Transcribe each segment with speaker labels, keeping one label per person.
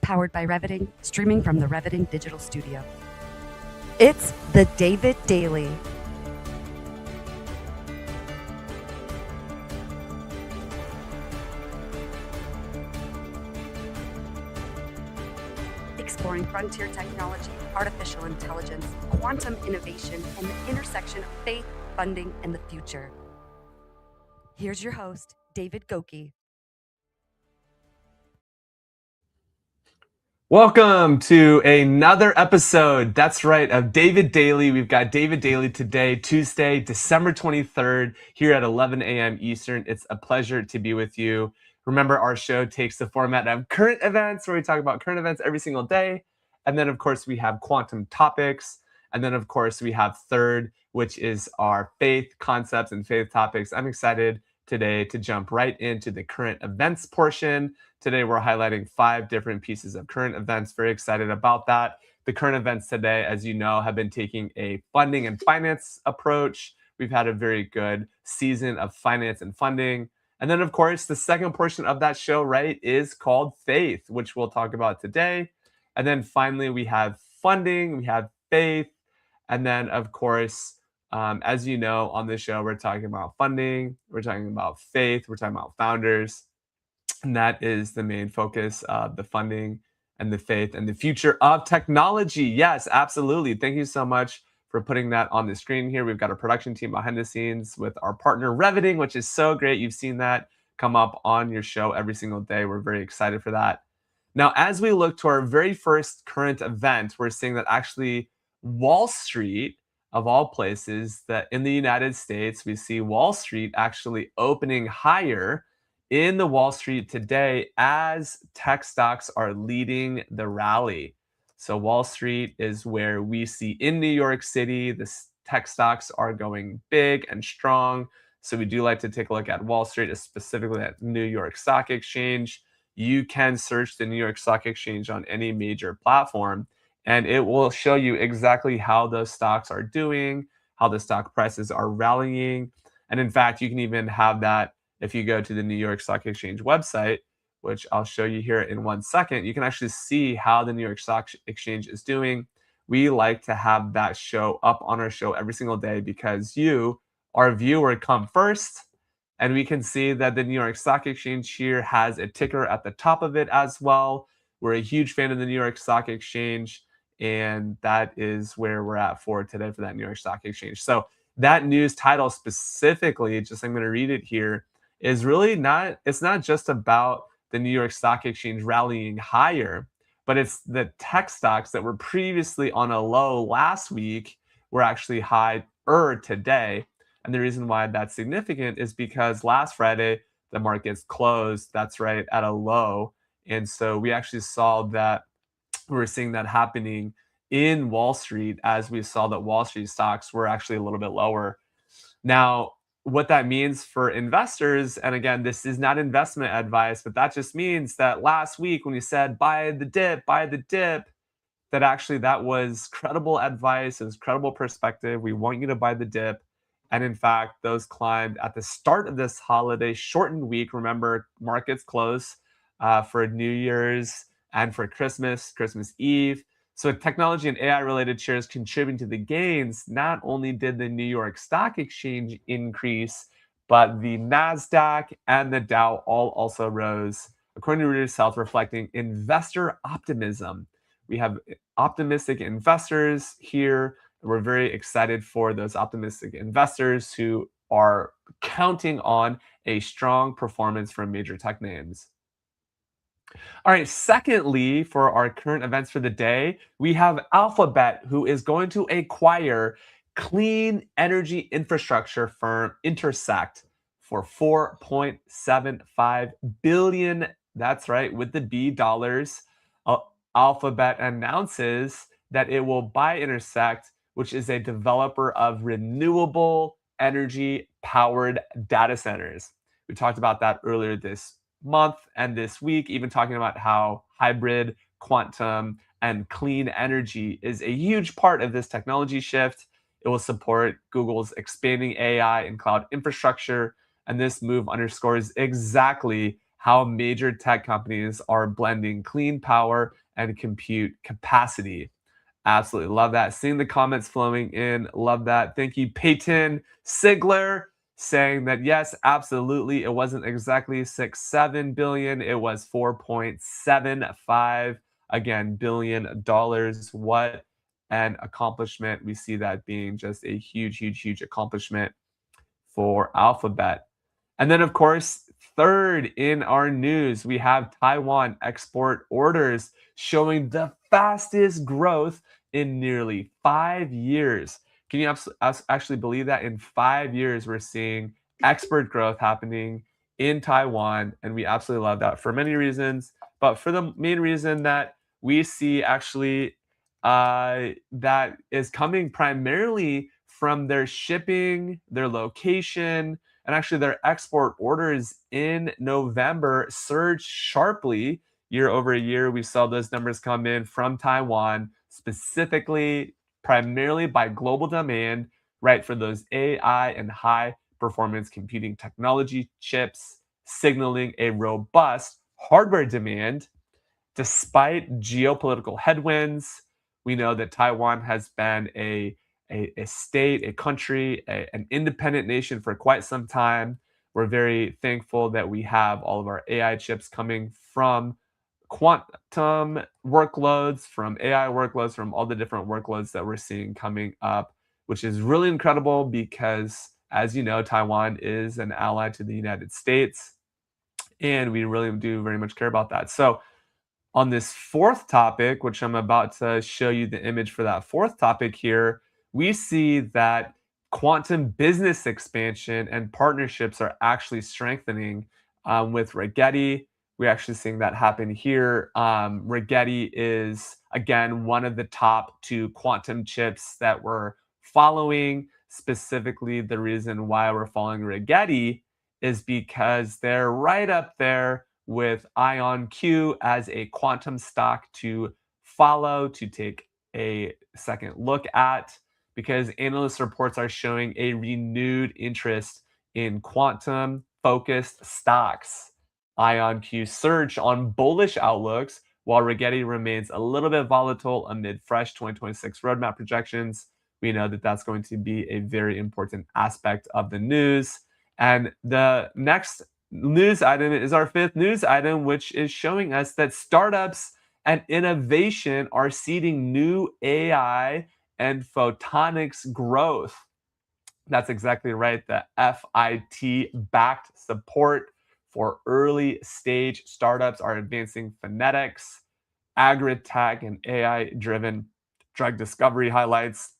Speaker 1: powered by Reviting, streaming from the Reviting Digital Studio. It's the David Daily. Exploring frontier technology, artificial intelligence, quantum innovation, and the intersection of faith, funding, and the future. Here's your host, David Goki.
Speaker 2: Welcome to another episode, that's right, of David Daily. We've got David Daily today, Tuesday, December 23rd, here at 11 a.m. Eastern. It's a pleasure to be with you. Remember, our show takes the format of current events, where we talk about current events every single day. And then, of course, we have quantum topics. And then, of course, we have third, which is our faith concepts and faith topics. I'm excited today to jump right into the current events portion. Today, we're highlighting 5 different pieces of current events. Very excited about that. The current events today, as you know, have been taking a funding and finance approach. We've had a very good season of finance and funding. And then, of course, the second portion of that show, right, is called faith, which we'll talk about today. And then finally, we have funding, we have faith. And then, of course, as you know, on this show, we're talking about funding, we're talking about faith, we're talking about founders. And that is the main focus of the funding and the faith and the future of technology. Yes, absolutely. Thank you so much for putting that on the screen here. We've got a production team behind the scenes with our partner Reviting, which is so great. You've seen that come up on your show every single day. We're very excited for that. Now, as we look to our very first current event, we're seeing that actually Wall Street, of all places, that in the United States, we see Wall Street actually opening higher in the Wall Street today as tech stocks are leading the rally. So Wall Street is where we see in New York City, the tech stocks are going big and strong. So we do like to take a look at Wall Street, specifically at New York Stock Exchange. You can search the New York Stock Exchange on any major platform, and it will show you exactly how those stocks are doing, how the stock prices are rallying. And in fact, you can even have that if you go to the New York Stock Exchange website, which I'll show you here in 1 second. You can actually see how the New York Stock Exchange is doing. We like to have that show up on our show every single day because you, our viewer, come first. And we can see that the New York Stock Exchange here has a ticker at the top of it as well. We're a huge fan of the New York Stock Exchange, and that is where we're at for today for that New York Stock Exchange. So that news title specifically, just I'm going to read it here, is really not, it's not just about the New York Stock Exchange rallying higher, but it's the tech stocks that were previously on a low last week were actually higher today. And the reason why that's significant is because last Friday, the markets closed, that's right, at a low. And so we actually saw that we're seeing that happening in Wall Street as we saw that Wall Street stocks were actually a little bit lower. Now, what that means for investors, and again, this is not investment advice, but that just means that last week when we said buy the dip, that actually that was credible advice, it was credible perspective. We want you to buy the dip. And in fact, those climbed at the start of this holiday shortened week. Remember, markets close for New Year's and for Christmas Eve. So technology and AI related shares contributing to the gains. Not only did the New York Stock Exchange increase, but the NASDAQ and the Dow all also rose, according to Reuters Health, reflecting investor optimism. We have optimistic investors here. We're very excited for those optimistic investors who are counting on a strong performance from major tech names. All right, secondly, for our current events for the day, we have Alphabet, who is going to acquire clean energy infrastructure firm Intersect for $4.75 billion. That's right, with the B dollars. Alphabet announces that it will buy Intersect, which is a developer of renewable energy powered data centers. We talked about that earlier this month and this week, even talking about how hybrid, quantum, and clean energy is a huge part of this technology shift. It will support Google's expanding AI and cloud infrastructure, and this move underscores exactly how major tech companies are blending clean power and compute capacity. Absolutely love that. Seeing the comments flowing in, love that. Thank you, Peyton Sigler, saying that yes, absolutely. It wasn't exactly 6-7 billion. It was 4.75 again billion dollars. What an accomplishment! We see that being just a huge, huge, huge accomplishment for Alphabet. And then, of course, third in our news, we have Taiwan export orders showing the fastest growth in nearly 5 years. Can you actually believe that in 5 years we're seeing export growth happening in Taiwan? And we absolutely love that for many reasons. But for the main reason that we see actually that is coming primarily from their shipping, their location, and actually their export orders in November surged sharply year over year. We saw those numbers come in from Taiwan, specifically, primarily by global demand, right, for those AI and high performance computing technology chips, signaling a robust hardware demand. Despite geopolitical headwinds, we know that Taiwan has been a state, a country, an independent nation for quite some time. We're very thankful that we have all of our AI chips coming from quantum workloads, from AI workloads, from all the different workloads that we're seeing coming up, which is really incredible because, as you know, Taiwan is an ally to the United States, and we really do very much care about that. So, on this fourth topic, which I'm about to show you the image for that fourth topic here, we see that quantum business expansion and partnerships are actually strengthening with Rigetti. We're actually seeing that happen here. Rigetti is, again, one of the top two quantum chips that we're following. Specifically, the reason why we're following Rigetti is because they're right up there with IonQ as a quantum stock to follow, to take a second look at, because analyst reports are showing a renewed interest in quantum focused stocks. IonQ surged on bullish outlooks, while Rigetti remains a little bit volatile amid fresh 2026 roadmap projections. We know that that's going to be a very important aspect of the news. And the next news item is our fifth news item, which is showing us that startups and innovation are seeding new AI and photonics growth. That's exactly right. The FIT backed support for early stage startups are advancing phonetics, agri-tech, and AI driven drug discovery highlights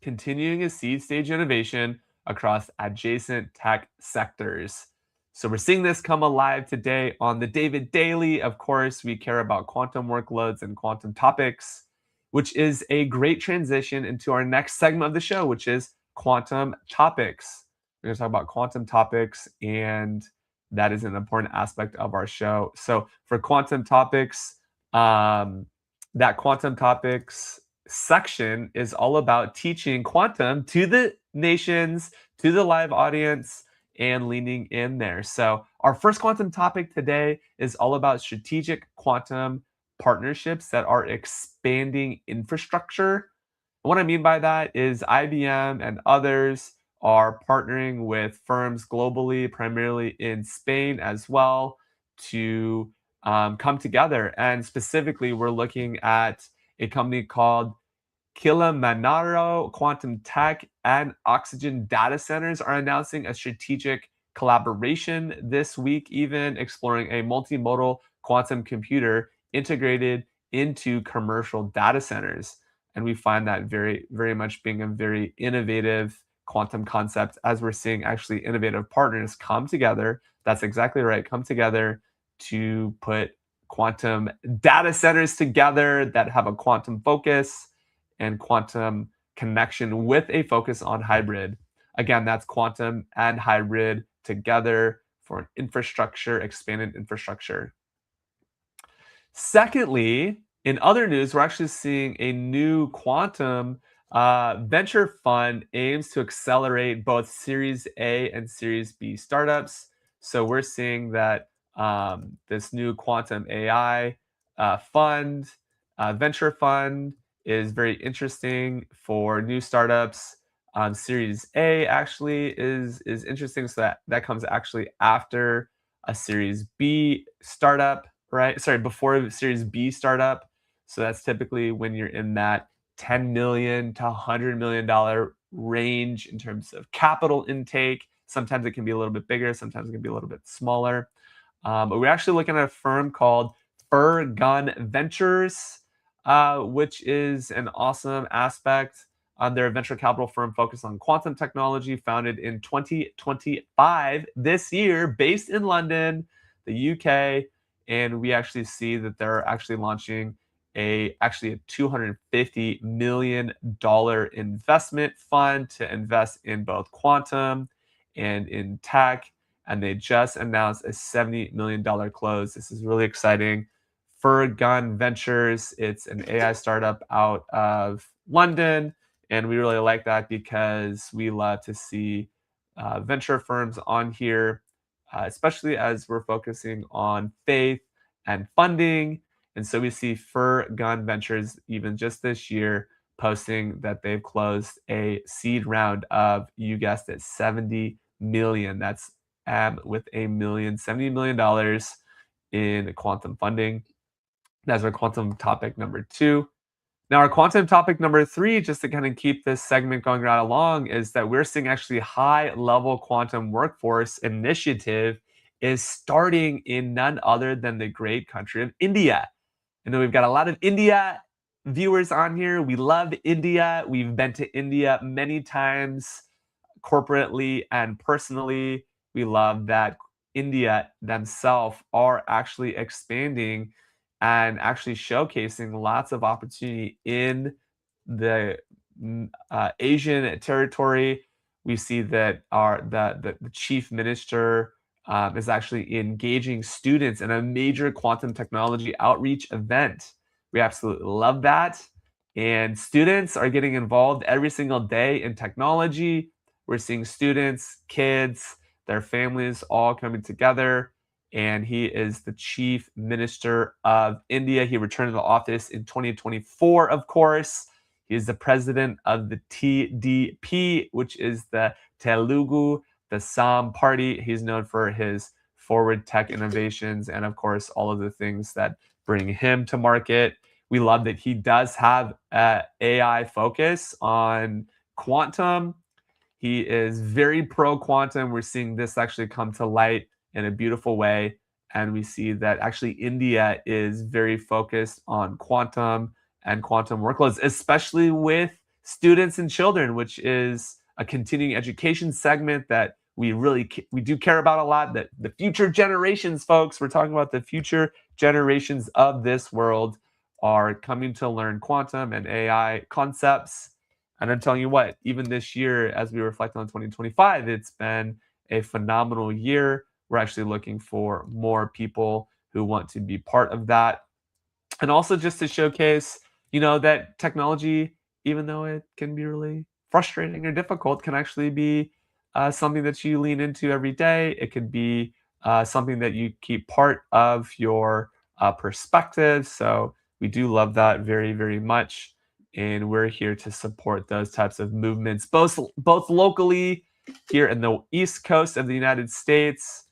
Speaker 2: continuing a seed stage innovation across adjacent tech sectors. So we're seeing this come alive today on the David Daily. Of course, we care about quantum workloads and quantum topics, which is a great transition into our next segment of the show, which is quantum topics. We're going to talk about quantum topics, and that is an important aspect of our show. So for quantum topics, that quantum topics section is all about teaching quantum to the nations, to the live audience, and leaning in there. So, our first quantum topic today is all about strategic quantum partnerships that are expanding infrastructure. What I mean by that is IBM and others are partnering with firms globally, primarily in Spain as well, to come together. And specifically, we're looking at a company called Kilimanjaro Quantum Tech and Oxygen Data Centers are announcing a strategic collaboration this week, even exploring a multimodal quantum computer integrated into commercial data centers. And we find that very, very much being a very innovative quantum concept as we're seeing actually innovative partners come together. That's exactly right, come together to put quantum data centers together that have a quantum focus and quantum connection with a focus on hybrid. Again, that's quantum and hybrid together for an infrastructure, expanded infrastructure. Secondly, in other news, we're actually seeing a new quantum venture fund aims to accelerate both Series A and Series B startups. So we're seeing that This new quantum AI fund, venture fund is very interesting for new startups. Series A actually is interesting, so that comes actually after a Series B startup, right? Sorry, before a Series B startup. So that's typically when you're in that 10 million to $100 million range in terms of capital intake. Sometimes it can be a little bit bigger, sometimes it can be a little bit smaller. But we're actually looking at a firm called Fur Gun Ventures, which is an awesome aspect. They're a venture capital firm focused on quantum technology, founded in 2025 this year, based in London, the UK. And we actually see that they're actually launching a $250 million investment fund to invest in both quantum and in tech, and they just announced a $70 million close. This is really exciting. Fur Gun Ventures, it's an AI startup out of London, and we really like that because we love to see venture firms on here, especially as we're focusing on faith and funding. And so we see Fur Gun Ventures, even just this year, posting that they've closed a seed round of, you guessed it, 70 million. That's with a million, $70 million in quantum funding. That's our quantum topic number 2. Now, our quantum topic number 3, just to kind of keep this segment going right along, is that we're seeing actually high level quantum workforce initiative is starting in none other than the great country of India. I know we've got a lot of India viewers on here. We love India. We've been to India many times corporately and personally. We love that India themselves are actually expanding and actually showcasing lots of opportunity in the Asian territory. We see that the chief minister is actually engaging students in a major quantum technology outreach event. We absolutely love that. And students are getting involved every single day in technology. We're seeing students, kids, their families all coming together. And he is the chief minister of India. He returned to the office in 2024, of course. He is the president of the TDP, which is the Telugu Desam Party. He's known for his forward tech innovations and, of course, all of the things that bring him to market. We love that he does have an AI focus on quantum. He is very pro quantum. We're seeing this actually come to light in a beautiful way. And we see that actually India is very focused on quantum and quantum workloads, especially with students and children, which is a continuing education segment that we do care about a lot. That the future generations, folks, we're talking about the future generations of this world are coming to learn quantum and AI concepts. And I'm telling you what, even this year, as we reflect on 2025, it's been a phenomenal year. We're actually looking for more people who want to be part of that. And also just to showcase, that technology, even though it can be really frustrating or difficult, can actually be something that you lean into every day. It could be something that you keep part of your perspective. So we do love that very, very much. And we're here to support those types of movements, both locally here in the East Coast of the United States,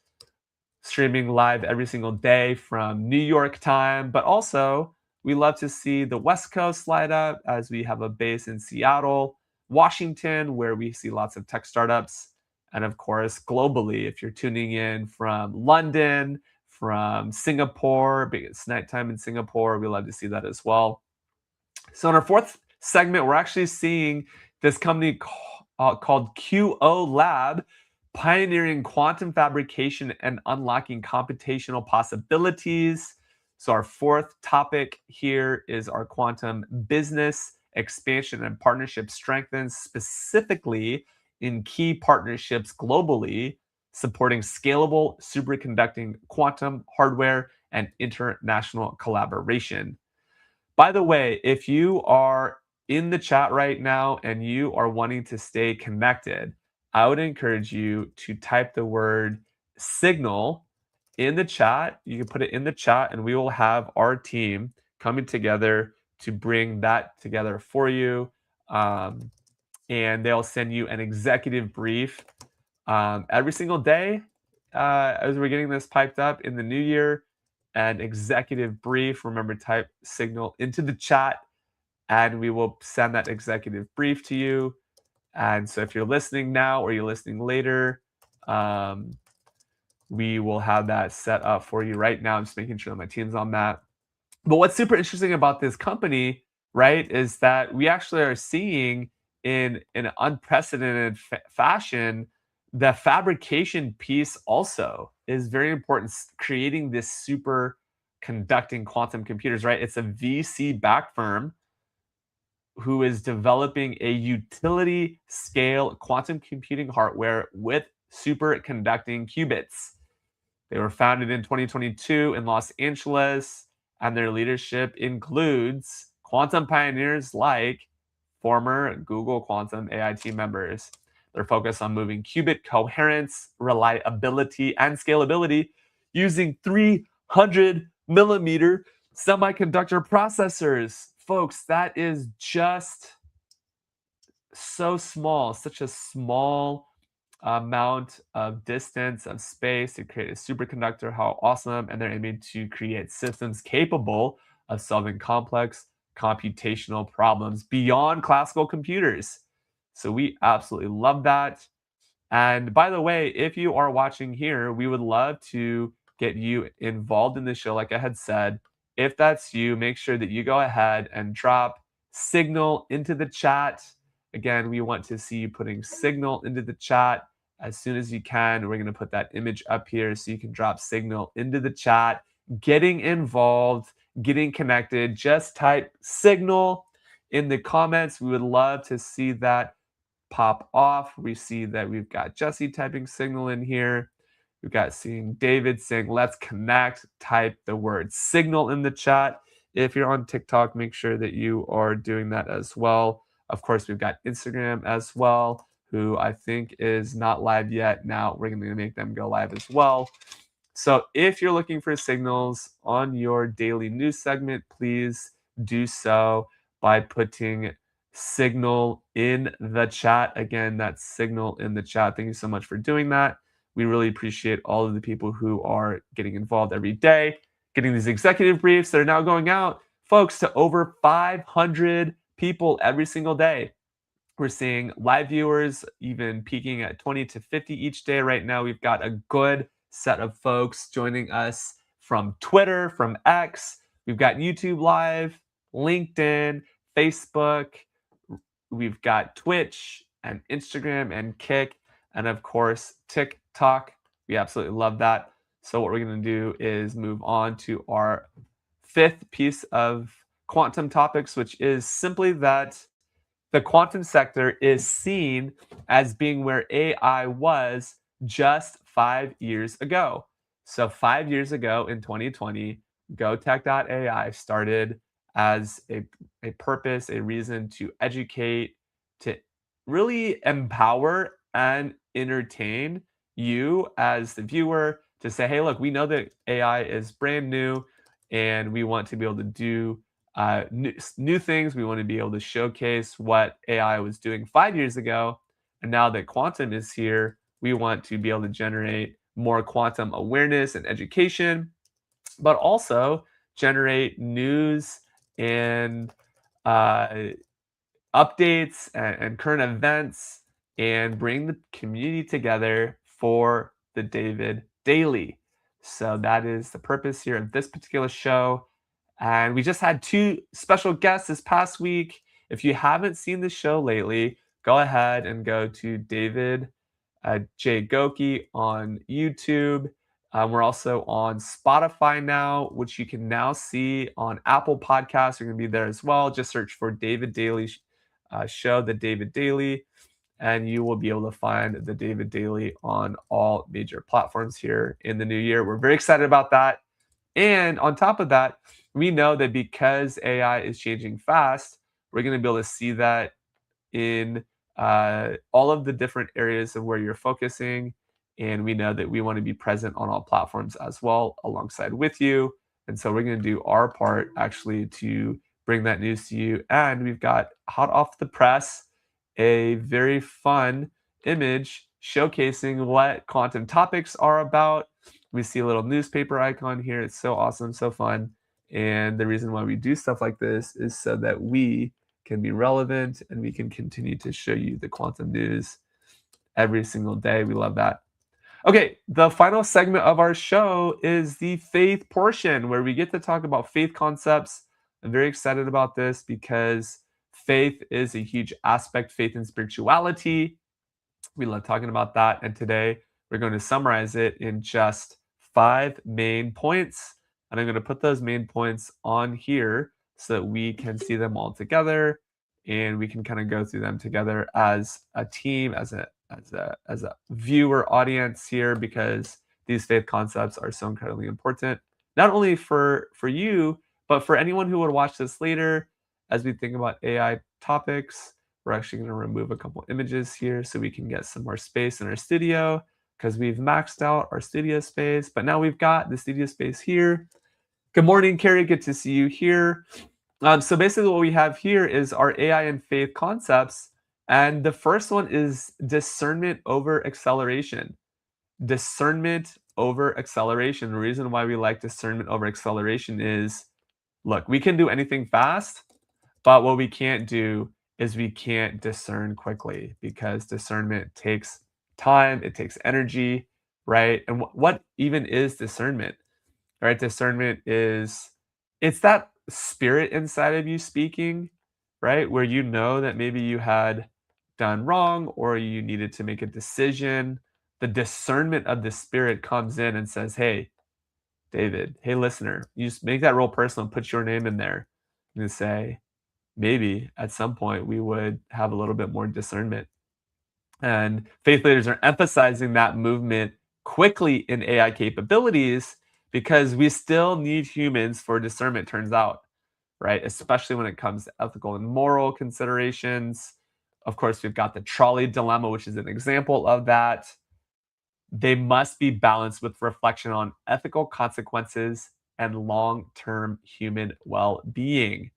Speaker 2: streaming live every single day from New York time, but also we love to see the West Coast light up as we have a base in Seattle, Washington, where we see lots of tech startups, and of course, globally, if you're tuning in from London, from Singapore, because it's nighttime in Singapore, we love to see that as well. So in our fourth segment, we're actually seeing this company called QO Lab, pioneering quantum fabrication and unlocking computational possibilities. So our fourth topic here is our quantum business expansion and partnership strengthens, specifically in key partnerships globally, supporting scalable superconducting quantum hardware and international collaboration. By the way, if you are in the chat right now and you are wanting to stay connected, I would encourage you to type the word signal in the chat. You can put it in the chat, and we will have our team coming together to bring that together for you. And they'll send you an executive brief every single day as we're getting this piped up in the new year. An executive brief. Remember, type signal into the chat, and we will send that executive brief to you. And so if you're listening now or you're listening later, we will have that set up for you right now. I'm just making sure that my team's on that. But what's super interesting about this company, right, is that we actually are seeing in an unprecedented fashion, the fabrication piece also is very important, creating this super conducting quantum computers, right? It's a VC backed firm who is developing a utility scale quantum computing hardware with superconducting qubits. They were founded in 2022 in Los Angeles, and their leadership includes quantum pioneers like former Google Quantum AI team members. They're focused on moving qubit coherence, reliability, and scalability using 300 millimeter semiconductor processors. Folks, that is just so small, such a small amount of distance of space to create a superconductor. How awesome! And they're aiming to create systems capable of solving complex computational problems beyond classical computers. So we absolutely love that. And by the way, if you are watching here, we would love to get you involved in the show. Like I had said, if that's you, make sure that you go ahead and drop signal into the chat. Again, we want to see you putting signal into the chat as soon as you can. We're going to put that image up here so you can drop signal into the chat, getting involved, getting connected. Just type signal in the comments. We would love to see that pop off. We see that we've got Jesse typing signal in here. We've got seeing David saying, let's connect. Type the word signal in the chat. If you're on TikTok, make sure that you are doing that as well. Of course, we've got Instagram as well, who I think is not live yet. Now we're going to make them go live as well. So if you're looking for signals on your daily news segment, please do so by putting signal in the chat. Again, that's signal in the chat. Thank you so much for doing that. We really appreciate all of the people who are getting involved every day, getting these executive briefs that are now going out, folks, to over 500 people every single day. We're seeing live viewers even peaking at 20 to 50 each day. Right now, we've got a good set of folks joining us from Twitter, from X. We've got YouTube Live, LinkedIn, Facebook. We've got Twitch and Instagram and Kick, and of course, TikTok. We absolutely love that. So what we're going to do is move on to our fifth piece of quantum topics, which is simply that the quantum sector is seen as being where AI was just 5 years ago. So 5 years ago in 2020, GoTech.ai started as a purpose, a reason to educate, to really empower and entertain you as the viewer, to say, hey, look, we know that AI is brand new and we want to be able to do new things. We want to be able to showcase what AI was doing 5 years ago. And now that quantum is here, we want to be able to generate more quantum awareness and education, but also generate news and updates and current events and bring the community together for the David Daily. So that is the purpose here of this particular show. And we just had two special guests this past week. If you haven't seen the show lately, go ahead and go to David J. Goki on YouTube. We're also on Spotify now, which you can now see on Apple Podcasts. You're going to be there as well. Just search for David Daily Show, The David Daily, and you will be able to find The David Daily on all major platforms here in the new year. We're very excited about that. And on top of that, we know that because AI is changing fast, we're going to be able to see that in all of the different areas of where you're focusing. And we know that we want to be present on all platforms as well, alongside with you. And so we're going to do our part actually to bring that news to you. And we've got hot off the press a very fun image showcasing what quantum topics are about. We see a little newspaper icon here. It's so awesome, so fun. And the reason why we do stuff like this is so that we can be relevant and we can continue to show you the quantum news every single day. We love that. Okay, the final segment of our show is the faith portion where we get to talk about faith concepts. I'm very excited about this because faith is a huge aspect, faith and spirituality. We love talking about that. And today we're going to summarize it in just 5 main points. And I'm going to put those main points on here so that we can see them all together and we can kind of go through them together as a team, as a viewer audience here, because these faith concepts are so incredibly important, not only for you, but for anyone who would watch this later. As we think about AI topics, we're actually going to remove a couple images here so we can get some more space in our studio, because we've maxed out our studio space, but now we've got the studio space here. Good morning, Carrie. Good to see you here. So basically what we have here is our AI and faith concepts. And the first one is discernment over acceleration. Discernment over acceleration. The reason why we like discernment over acceleration is, look, we can do anything fast, but what we can't do is we can't discern quickly, because discernment takes time, it takes energy, right? And what even is discernment? Right? Discernment is, it's that spirit inside of you speaking, right? Where you know that maybe you had done wrong or you needed to make a decision. The discernment of the spirit comes in and says, hey, David, hey, listener, you just make that real personal and put your name in there and say, maybe at some point we would have a little bit more discernment. And faith leaders are emphasizing that movement quickly in AI capabilities, because we still need humans for discernment, turns out, right? Especially when it comes to ethical and moral considerations. Of course, we've got the trolley dilemma, which is an example of that. They must be balanced with reflection on ethical consequences and long-term human well-being.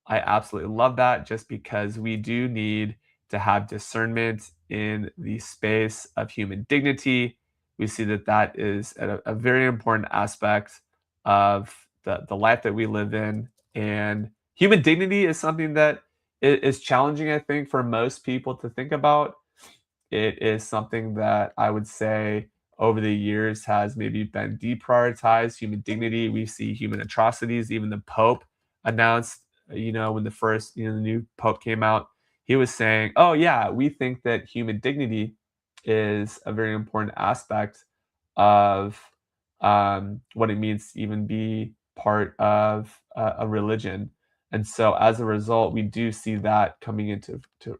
Speaker 2: I absolutely love that, just because we do need to have discernment in the space of human dignity. We see that that is a very important aspect of the life that we live in. And human dignity is something that is challenging, I think, for most people to think about. It is something that I would say over the years has maybe been deprioritized. Human dignity, we see human atrocities. Even the Pope announced, when the first, the new Pope came out, he was saying, oh yeah, we think that human dignity is a very important aspect of what it means to even be part of a religion. And so as a result, we do see that coming into to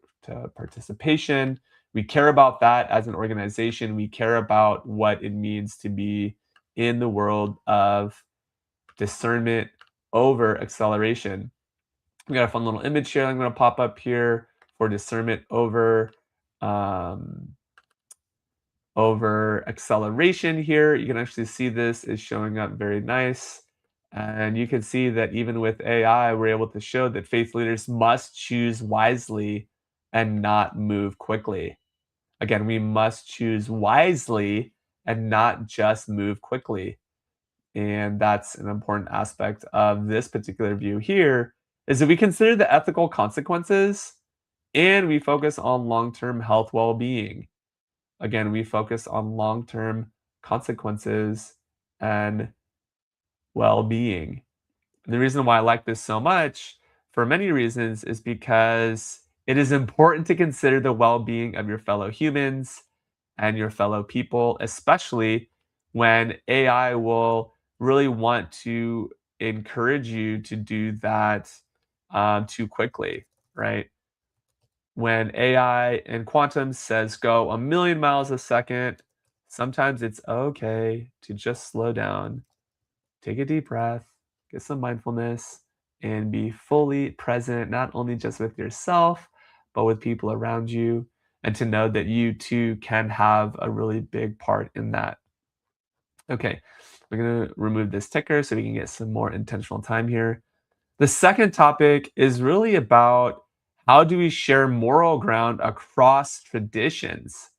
Speaker 2: participation. We care about that as an organization. We care about what it means to be in the world of discernment over acceleration. We got a fun little image here I'm going to pop up here for discernment over acceleration here. You can actually see this is showing up very nice. And you can see that even with AI, we're able to show that faith leaders must choose wisely and not move quickly. Again, we must choose wisely and not just move quickly. And that's an important aspect of this particular view here, is that we consider the ethical consequences and we focus on long-term health well-being. Again, we focus on long-term consequences and well-being. The reason why I like this so much, for many reasons, is because it is important to consider the well-being of your fellow humans and your fellow people, especially when AI will really want to encourage you to do that too quickly, right? When AI and quantum says go a million miles a second, sometimes it's okay to just slow down, take a deep breath, get some mindfulness, and be fully present, not only just with yourself, but with people around you. and to know that you too can have a really big part in that. Okay, we're going to remove this ticker so we can get some more intentional time here. The second topic is really about how do we share moral ground across traditions?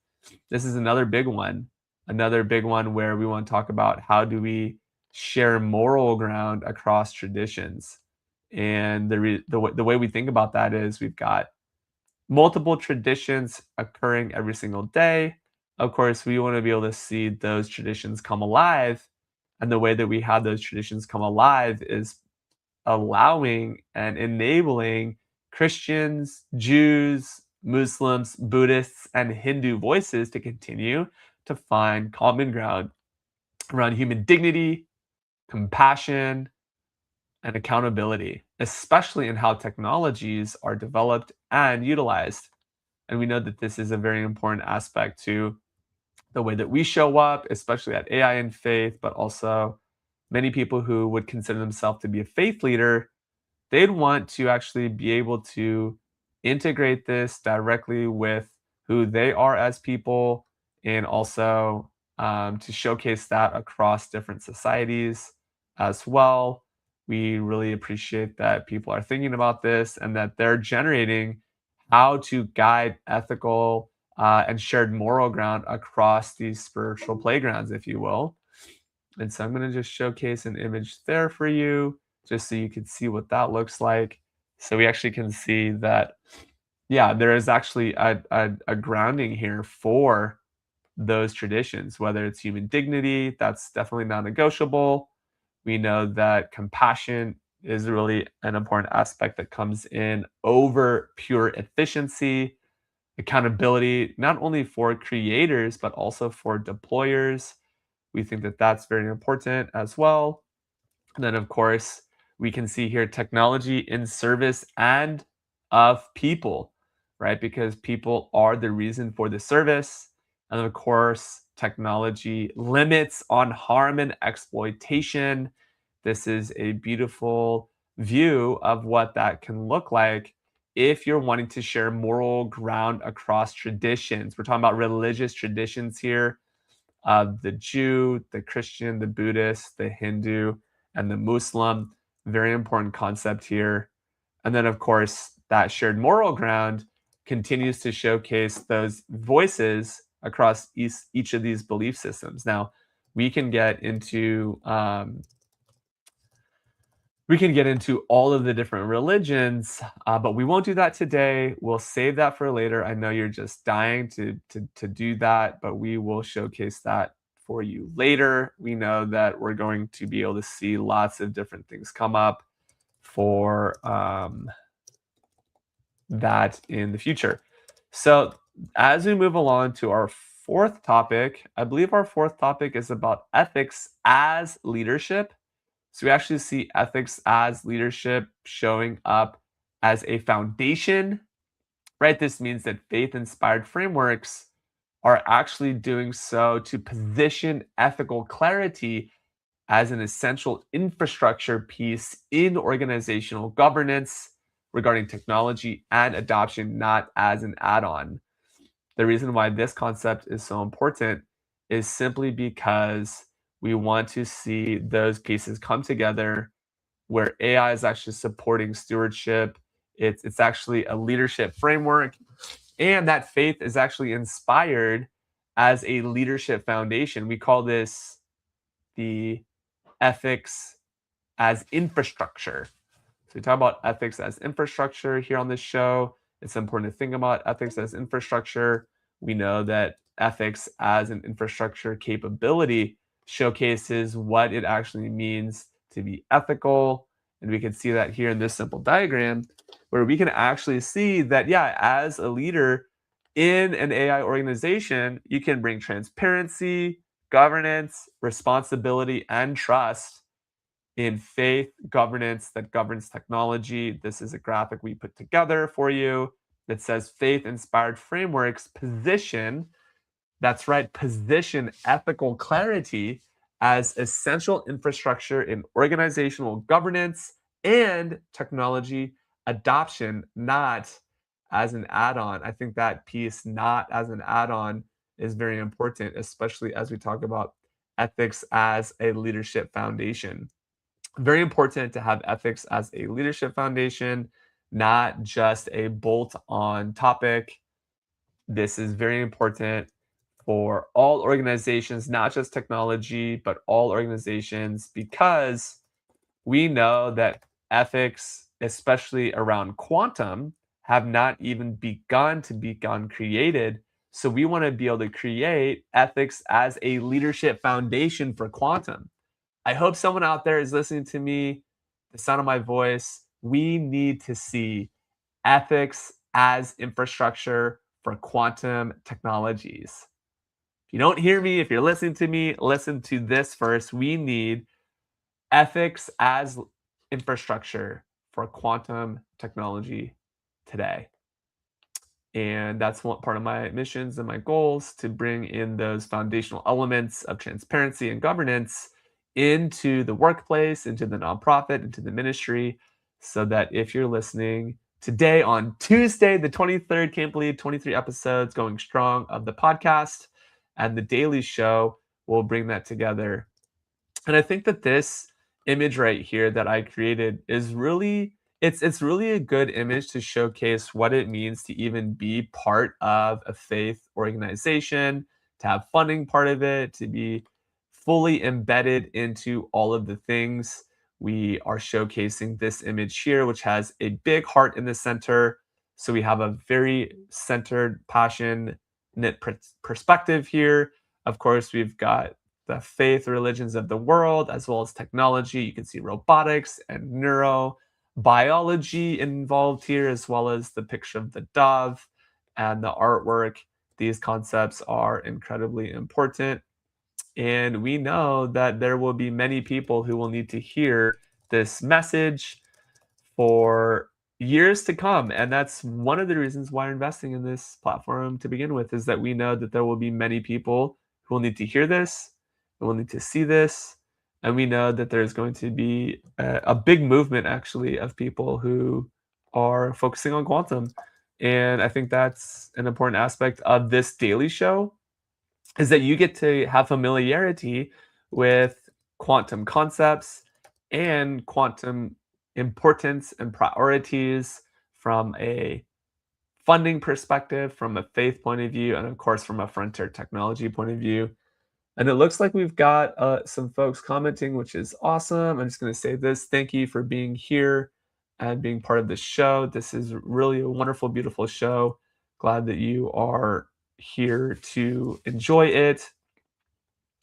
Speaker 2: This is another big one where we want to talk about how do we share moral ground across traditions. And the way we think about that is we've got multiple traditions occurring every single day. Of course, we want to be able to see those traditions come alive. And the way that we have those traditions come alive is allowing and enabling Christians, Jews, Muslims, Buddhists, and Hindu voices to continue to find common ground around human dignity, compassion, and accountability, especially in how technologies are developed and utilized. And we know that this is a very important aspect to the way that we show up, especially at AI and faith, but also many people who would consider themselves to be a faith leader, they'd want to actually be able to integrate this directly with who they are as people and also to showcase that across different societies as well. We really appreciate that people are thinking about this and that they're generating how to guide ethical and shared moral ground across these spiritual playgrounds, if you will. And so I'm going to just showcase an image there for you, just so you can see what that looks like. So we actually can see that, yeah, there is actually a grounding here for those traditions, whether it's human dignity, that's definitely non negotiable. We know that compassion is really an important aspect that comes in over pure efficiency, accountability, not only for creators, but also for deployers. We think that that's very important as well. And then, of course, we can see here technology in service and of people, right? Because people are the reason for the service. And of course, technology limits on harm and exploitation. This is a beautiful view of what that can look like if you're wanting to share moral ground across traditions. We're talking about religious traditions here of the Jew, the Christian, the Buddhist, the Hindu, and the Muslim. Very important concept here. And then, of course, that shared moral ground continues to showcase those voices across each of these belief systems. Now, we can get into all of the different religions, but we won't do that today. We'll save that for later. I know you're just dying to do that, but we will showcase that for you later. We know that we're going to be able to see lots of different things come up for that in the future. So as we move along to our fourth topic, I believe our fourth topic is about ethics as leadership. So we actually see ethics as leadership showing up as a foundation, right? This means that faith inspired frameworks are actually doing so to position ethical clarity as an essential infrastructure piece in organizational governance regarding technology and adoption, not as an add on. The reason why this concept is so important is simply because we want to see those pieces come together where AI is actually supporting stewardship. It's actually a leadership framework, and that faith is actually inspired as a leadership foundation. We call this the ethics as infrastructure. So we talk about ethics as infrastructure here on this show. It's important to think about ethics as infrastructure. We know that ethics as an infrastructure capability showcases what it actually means to be ethical. And we can see that here in this simple diagram, where we can actually see that, yeah, as a leader in an AI organization, you can bring transparency, governance, responsibility, and trust in faith governance that governs technology. This is a graphic we put together for you that says faith inspired frameworks position, that's right, position ethical clarity as essential infrastructure in organizational governance and technology adoption, not as an add-on. I think that piece, not as an add-on, is very important, especially as we talk about ethics as a leadership foundation. Very important to have ethics as a leadership foundation, not just a bolt-on topic. This is very important for all organizations, not just technology, but all organizations, because we know that ethics, especially around quantum, have not even begun to become created. So we want to be able to create ethics as a leadership foundation for quantum. I hope someone out there is listening to me, the sound of my voice. We need to see ethics as infrastructure for quantum technologies. If you don't hear me, if you're listening to me, listen to this first. We need ethics as infrastructure for quantum technology today. And that's one part of my missions and my goals, to bring in those foundational elements of transparency and governance into the workplace, into the nonprofit, into the ministry, so that if you're listening today on Tuesday, the 23rd, can't believe 23 episodes going strong of the podcast and the daily show, will bring that together. And I think that this image right here that I created is really, it's really a good image to showcase what it means to even be part of a faith organization, to have funding part of it, to be fully embedded into all of the things. We are showcasing this image here, which has a big heart in the center. So we have a very centered, passionate perspective here. Of course, we've got the faith religions of the world, as well as technology. You can see robotics and neurobiology involved here, as well as the picture of the dove and the artwork. These concepts are incredibly important. And we know that there will be many people who will need to hear this message for years to come. And that's one of the reasons why we're investing in this platform to begin with, is that we know that there will be many people who will need to hear this, who will need to see this. And we know that there's going to be a big movement, actually, of people who are focusing on quantum. And I think that's an important aspect of this daily show, is that you get to have familiarity with quantum concepts and quantum importance and priorities from a funding perspective, from a faith point of view, and of course, from a frontier technology point of view. And it looks like we've got some folks commenting, which is awesome. I'm just going to say this. Thank you for being here and being part of the show. This is really a wonderful, beautiful show. Glad that you are here to enjoy it.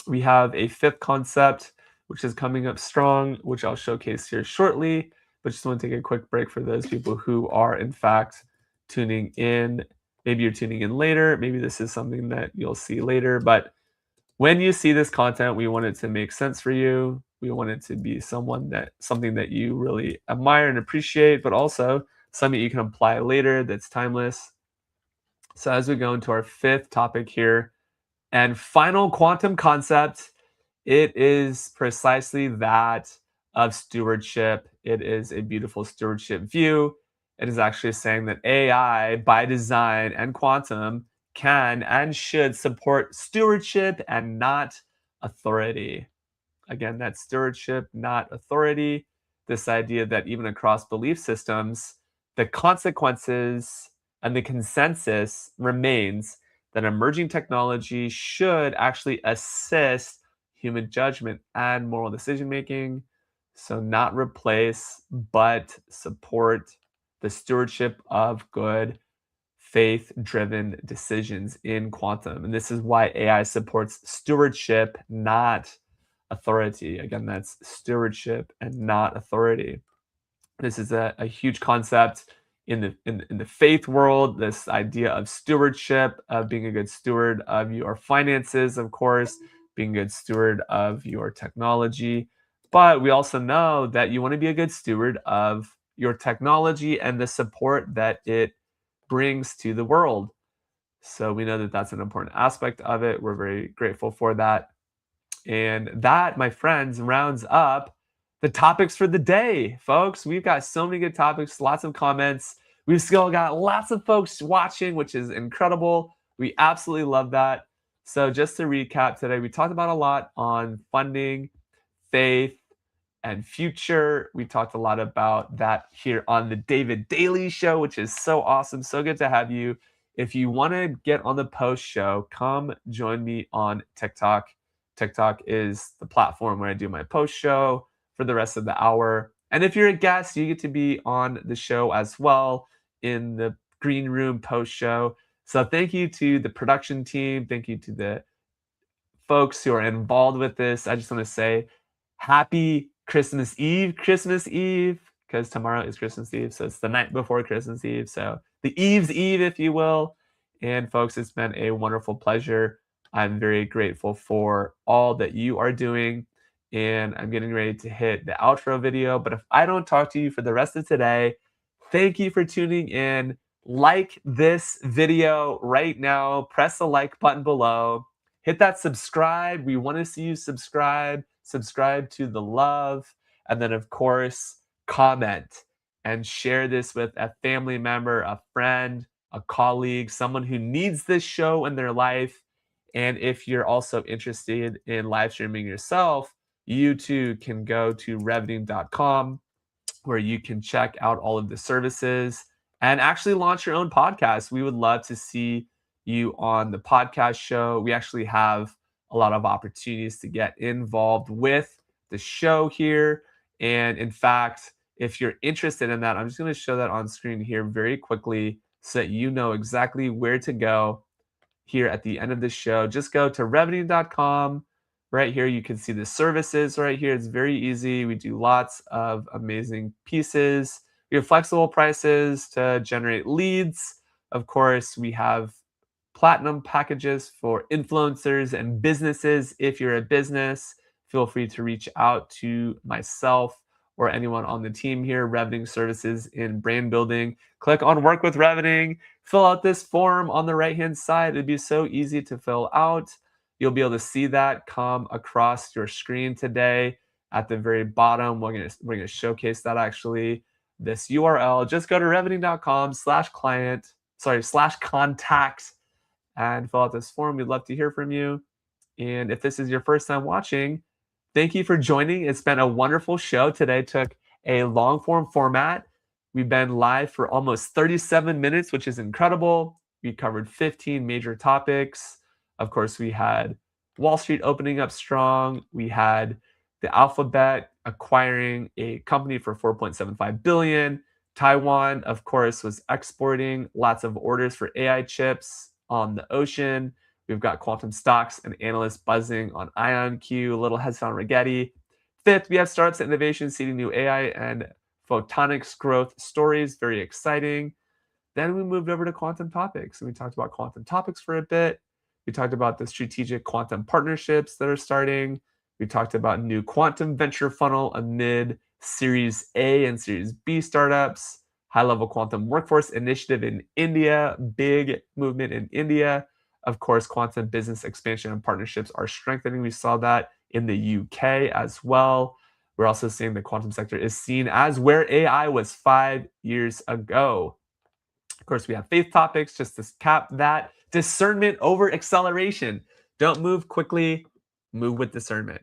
Speaker 2: We have a fifth concept, which is coming up strong, which I'll showcase here shortly. But just want to take a quick break for those people who are, in fact, tuning in. Maybe you're tuning in later. Maybe this is something that you'll see later. But when you see this content, we want it to make sense for you. We want it to be something that you really admire and appreciate, but also something you can apply later that's timeless. So as we go into our fifth topic here, and final quantum concept, it is precisely that of stewardship. It is a beautiful stewardship view. It is actually saying that AI, by design, and quantum can and should support stewardship and not authority. Again, that's stewardship, not authority. This idea that even across belief systems, the consequences and the consensus remains that emerging technology should actually assist human judgment and moral decision making. So, not replace, but support the stewardship of good, faith driven decisions in quantum. And this is why AI supports stewardship, not authority. Again, that's stewardship and not authority. This is a huge concept in the faith world, this idea of stewardship, of being a good steward of your finances, of course, being a good steward of your technology. But we also know that you want to be a good steward of your technology and the support that it brings to the world. So we know that that's an important aspect of it. We're very grateful for that. And that, my friends, rounds up the topics for the day, folks. We've got so many good topics, lots of comments. We've still got lots of folks watching, which is incredible. We absolutely love that. So just to recap today, we talked about a lot on funding, faith, and future. We talked a lot about that here on the David Daily Show, which is so awesome. So good to have you. If you want to get on the post show, come join me on TikTok. TikTok is the platform where I do my post show for the rest of the hour. And if you're a guest, you get to be on the show as well in the green room post show. So thank you to the production team. Thank you to the folks who are involved with this. I just want to say happy Christmas Eve, because tomorrow is Christmas Eve. So it's the night before Christmas Eve. So the Eve's Eve, if you will. And folks, it's been a wonderful pleasure. I'm very grateful for all that you are doing. And I'm getting ready to hit the outro video. But if I don't talk to you for the rest of today, thank you for tuning in. Like this video right now. Press the like button below. Hit that subscribe. We want to see you subscribe. Subscribe to the love. And then, of course, comment and share this with a family member, a friend, a colleague, someone who needs this show in their life. And if you're also interested in live streaming yourself, you too can go to revenue.com, where you can check out all of the services and actually launch your own podcast. We would love to see you on the podcast show. We actually have a lot of opportunities to get involved with the show here. And in fact, if you're interested in that, I'm just going to show that on screen here very quickly so that you know exactly where to go here at the end of the show. Just go to revenue.com. Right here, you can see the services right here. It's very easy. We do lots of amazing pieces. We have flexible prices to generate leads. Of course, we have platinum packages for influencers and businesses. If you're a business, feel free to reach out to myself or anyone on the team here, Revening Services in Brand Building. Click on Work with Revening. Fill out this form on the right-hand side. It'd be so easy to fill out. You'll be able to see that come across your screen today at the very bottom. We're gonna showcase that actually. This URL, just go to revenue.com/contact and fill out this form. We'd love to hear from you. And if this is your first time watching, thank you for joining. It's been a wonderful show. Today took a long form format. We've been live for almost 37 minutes, which is incredible. We covered 15 major topics. Of course, we had Wall Street opening up strong. We had the Alphabet acquiring a company for $4.75 billion. Taiwan, of course, was exporting lots of orders for AI chips on the ocean. We've got quantum stocks and analysts buzzing on IonQ, a little heads down Rigetti. Fifth, we have startups and innovation seeding new AI and photonics growth stories. Very exciting. Then we moved over to quantum topics, and we talked about quantum topics for a bit. We talked about the strategic quantum partnerships that are starting. We talked about new quantum venture funnel amid Series A and Series B startups, high-level quantum workforce initiative in India, big movement in India. Of course, quantum business expansion and partnerships are strengthening. We saw that in the UK as well. We're also seeing the quantum sector is seen as where AI was 5 years ago. Of course, we have faith topics, just to cap that. Discernment over acceleration. Don't move quickly, move with discernment.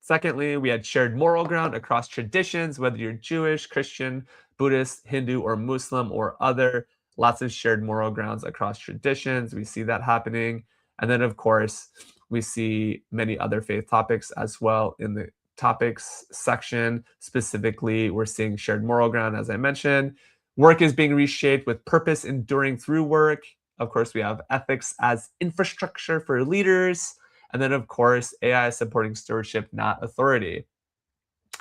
Speaker 2: Secondly, we had shared moral ground across traditions, whether you're Jewish, Christian, Buddhist, Hindu, or Muslim, or other. Lots of shared moral grounds across traditions. We see that happening. And then, of course, we see many other faith topics as well in the topics section. Specifically, we're seeing shared moral ground, as I mentioned. Work is being reshaped with purpose enduring through work. Of course, we have ethics as infrastructure for leaders. And then, of course, AI supporting stewardship, not authority.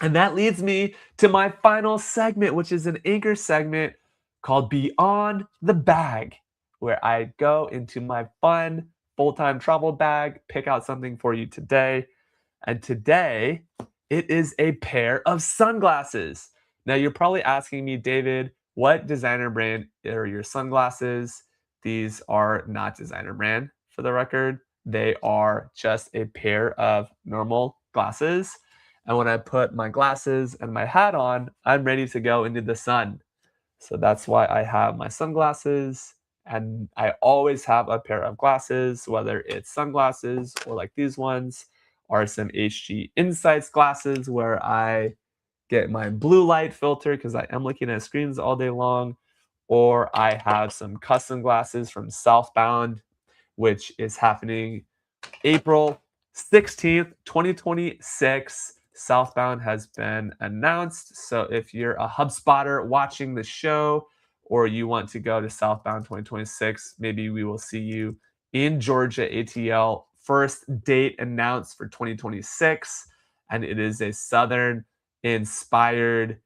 Speaker 2: And that leads me to my final segment, which is an anchor segment called Beyond the Bag, where I go into my fun full-time travel bag, pick out something for you today. And today, it is a pair of sunglasses. Now, you're probably asking me, David, what designer brand are your sunglasses? These are not designer brand, for the record. They are just a pair of normal glasses. And when I put my glasses and my hat on, I'm ready to go into the sun. So that's why I have my sunglasses, and I always have a pair of glasses, whether it's sunglasses or like these ones, or some HG Insights glasses where I get my blue light filter because I am looking at screens all day long, or I have some custom glasses from Southbound, which is happening April 16th, 2026. Southbound has been announced. So if you're a HubSpotter watching the show or you want to go to Southbound 2026, maybe we will see you in Georgia ATL. First date announced for 2026. And it is a Southern inspired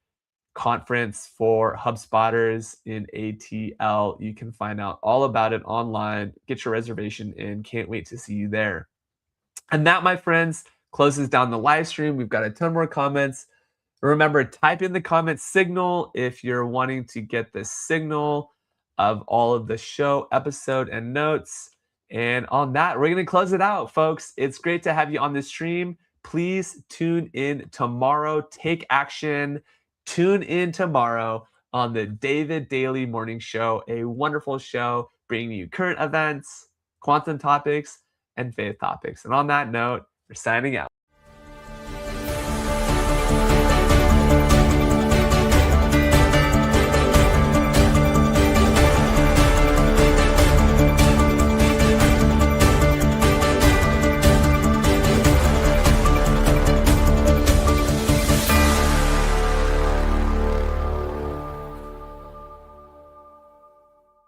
Speaker 2: conference for HubSpotters in ATL. You can find out all about it online. Get your reservation in. Can't wait to see you there. And that, my friends, closes down the live stream. We've got a ton more comments. Remember, type in the comment signal if you're wanting to get the signal of all of the show episode and notes. And on that, we're going to close it out, folks. It's great to have you on the stream. Please tune in tomorrow. Take action. Tune in tomorrow on the David Daily Morning Show, a wonderful show bringing you current events, quantum topics, and faith topics. And on that note, we're signing out.